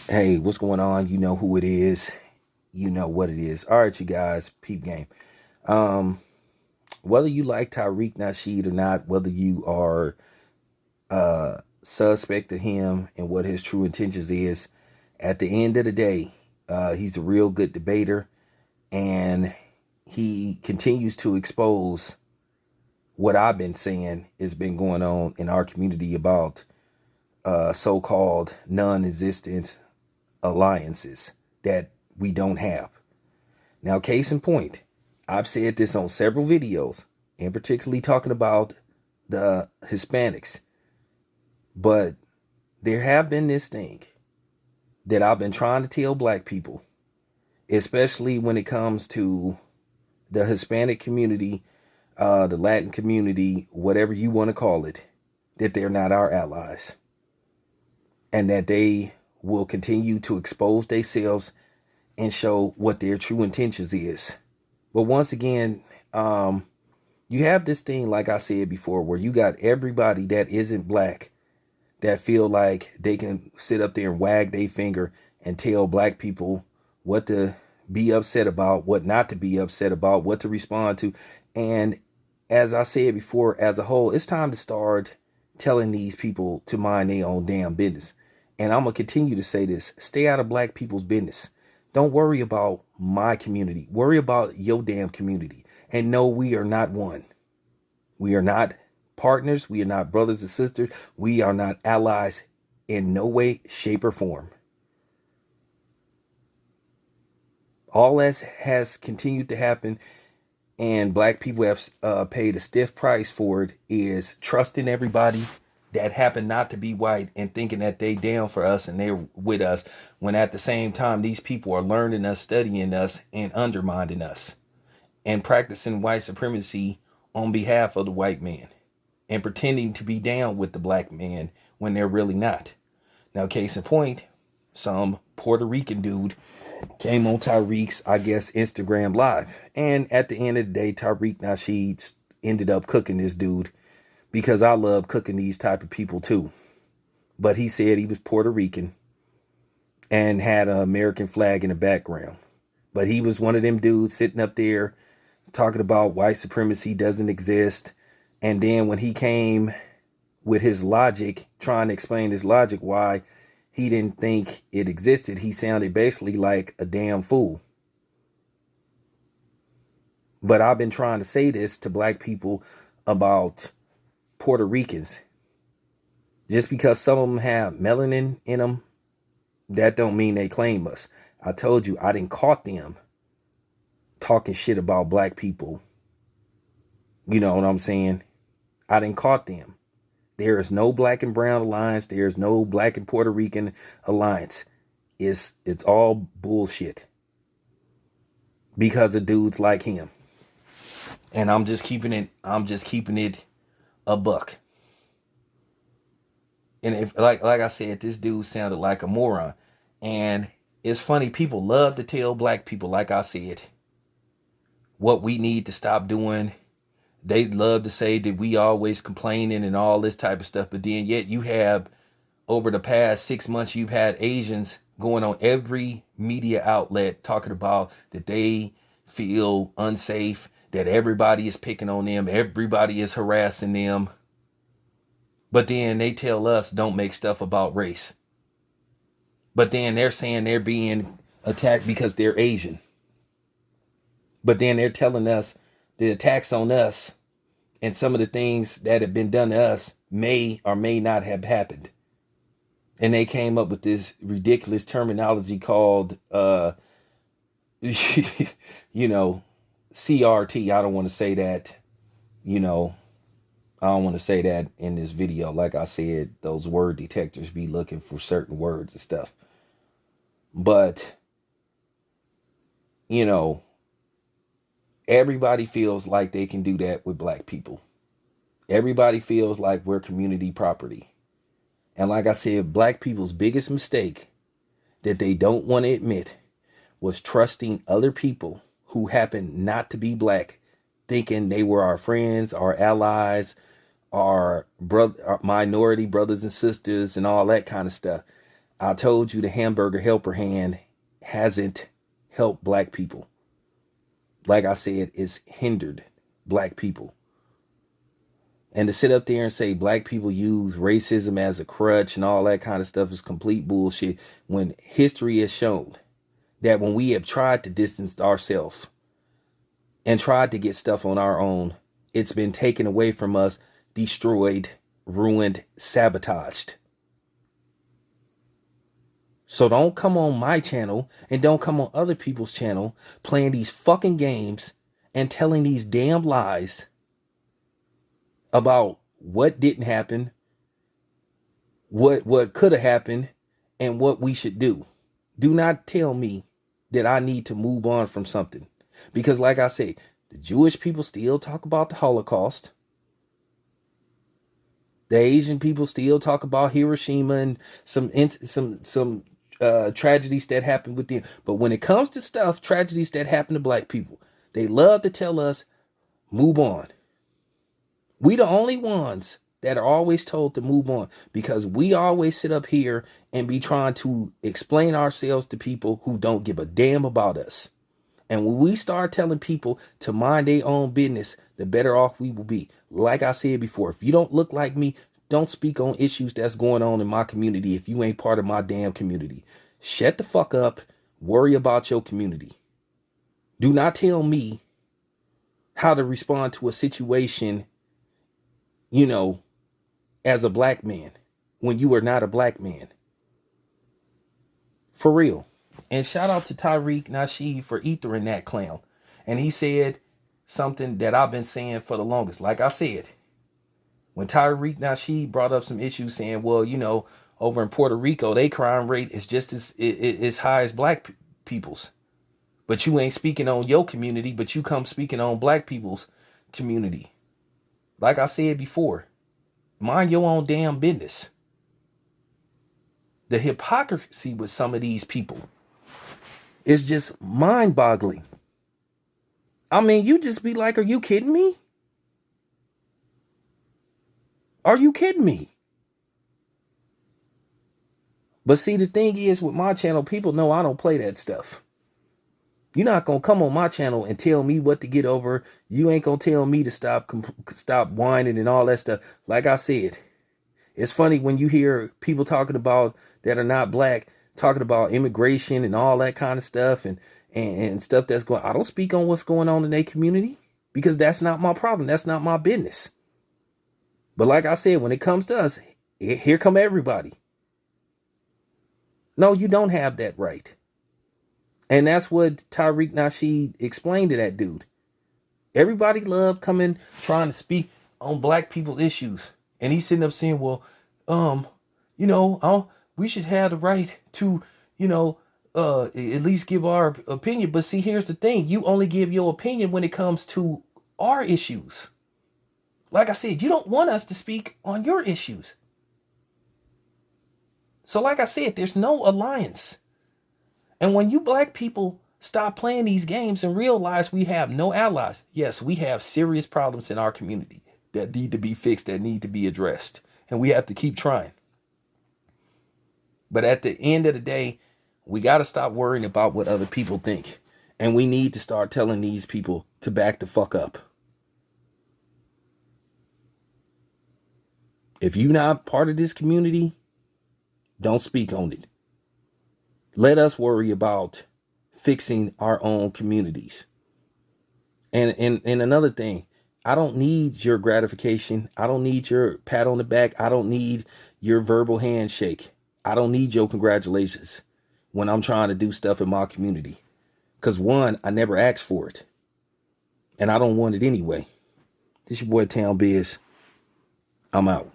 Hey, what's going on? You know who it is. You know what it is. All right, you guys, peep game. Um, whether you like Tyreek Nasheed or not, whether you are suspect of him and what his true intentions is, at the end of the day, he's a real good debater, and he continues to expose what I've been saying has been going on in our community about so-called non-existent alliances that we don't have. Now, case in point, I've said this on several videos, and particularly talking about the Hispanics, but there have been this thing that I've been trying to tell black people, especially when it comes to the Hispanic community, the Latin community, whatever you want to call it, that they're not our allies and that they will continue to expose themselves and show what their true intentions is. But once again, you have this thing, like I said before, where you got everybody that isn't black that feel like they can sit up there and wag their finger and tell black people what to be upset about, what not to be upset about, what to respond to. And as I said before, as a whole, it's time to start telling these people to mind their own damn business. And I'm going to continue to say this. Stay out of black people's business. Don't worry about my community. Worry about your damn community. And no, we are not one. We are not partners. We are not brothers and sisters. We are not allies in no way, shape, or form. All that has continued to happen, and black people have paid a stiff price for it, is trusting everybody that happen not to be white and thinking that they down for us and they're with us, when at the same time these people are learning us, studying us, and undermining us and practicing white supremacy on behalf of the white man and pretending to be down with the black man when they're really not. Now, case in point, some Puerto Rican dude came on Tyreek's, I guess, Instagram live, and at the end of the day, Tyreek Nasheed ended up cooking this dude, because I love cooking these type of people too. But he said he was Puerto Rican and had an American flag in the background. But he was one of them dudes sitting up there talking about white supremacy doesn't exist. And then when he came with his logic, trying to explain his logic why he didn't think it existed, he sounded basically like a damn fool. But I've been trying to say this to black people about Puerto Ricans. Just because some of them have melanin in them, that don't mean they claim us. I told you, I didn't caught them talking shit about black people. You know what I'm saying? I didn't caught them. There is no black and brown alliance. There is no black and Puerto Rican alliance. It's all bullshit because of dudes like him. And I'm just keeping it a buck. And if like I said, this dude sounded like a moron. And it's funny, people love to tell black people, like I said, what we need to stop doing. They love to say that we always complaining and all this type of stuff. But then yet you have, over the past 6 months, you've had Asians going on every media outlet talking about that they feel unsafe, that everybody is picking on them, everybody is harassing them. But then they tell us don't make stuff about race. But then they're saying they're being attacked because they're Asian. But then they're telling us the attacks on us and some of the things that have been done to us may or may not have happened. And they came up with this ridiculous terminology called, CRT. I don't want to say that, I don't want to say that in this video. Like I said, those word detectors be looking for certain words and stuff. But, everybody feels like they can do that with black people. Everybody feels like we're community property. And like I said, black people's biggest mistake that they don't want to admit was trusting other people who happen not to be black, thinking they were our friends, our allies, our minority brothers and sisters and all that kind of stuff. I told you the hamburger helper hand hasn't helped black people. Like I said, it's hindered black people. And to sit up there and say black people use racism as a crutch and all that kind of stuff is complete bullshit, when history has shown that when we have tried to distance ourselves and tried to get stuff on our own, it's been taken away from us, destroyed, ruined, sabotaged. So don't come on my channel and don't come on other people's channel playing these fucking games and telling these damn lies about what didn't happen, what could have happened, and what we should do. Do not tell me that I need to move on from something. Because like I say, the Jewish people still talk about the Holocaust. The Asian people still talk about Hiroshima and some tragedies that happened with them. But when it comes to stuff, tragedies that happen to black people, they love to tell us, move on. We the only ones that are always told to move on, because we always sit up here and be trying to explain ourselves to people who don't give a damn about us. And when we start telling people to mind their own business, the better off we will be. Like I said before, if you don't look like me, don't speak on issues that's going on in my community if you ain't part of my damn community. Shut the fuck up. Worry about your community. Do not tell me how to respond to a situation, as a black man when you are not a black man. For real. And shout out to Tariq Nasheed for ethering that clown. And he said something that I've been saying for the longest. Like I said, when Tariq Nasheed brought up some issues saying, well, over in Puerto Rico, their crime rate is just as high as black people's. But you ain't speaking on your community, but you come speaking on black people's community. Like I said before, mind your own damn business. The hypocrisy with some of these people is just mind-boggling. I mean, you just be like, are you kidding me? Are you kidding me? But see, the thing is with my channel, people know I don't play that stuff. You're not going to come on my channel and tell me what to get over. You ain't going to tell me to stop whining and all that stuff. Like I said, it's funny when you hear people talking about that are not black, talking about immigration and all that kind of stuff and stuff that's going. I don't speak on what's going on in their community because that's not my problem. That's not my business. But like I said, when it comes to us, here come everybody. No, you don't have that right. And that's what Tariq Nasheed explained to that dude. Everybody loved coming, trying to speak on black people's issues. And he's sitting up saying, well, we should have the right to, at least give our opinion. But see, here's the thing. You only give your opinion when it comes to our issues. Like I said, you don't want us to speak on your issues. So like I said, there's no alliance. And when you black people stop playing these games and realize we have no allies, yes, we have serious problems in our community that need to be fixed, that need to be addressed. And we have to keep trying. But at the end of the day, we got to stop worrying about what other people think. And we need to start telling these people to back the fuck up. If you're not part of this community, don't speak on it. Let us worry about fixing our own communities. And another thing, I don't need your gratification. I don't need your pat on the back. I don't need your verbal handshake. I don't need your congratulations when I'm trying to do stuff in my community. Because one, I never asked for it. And I don't want it anyway. This your boy Town Biz. I'm out.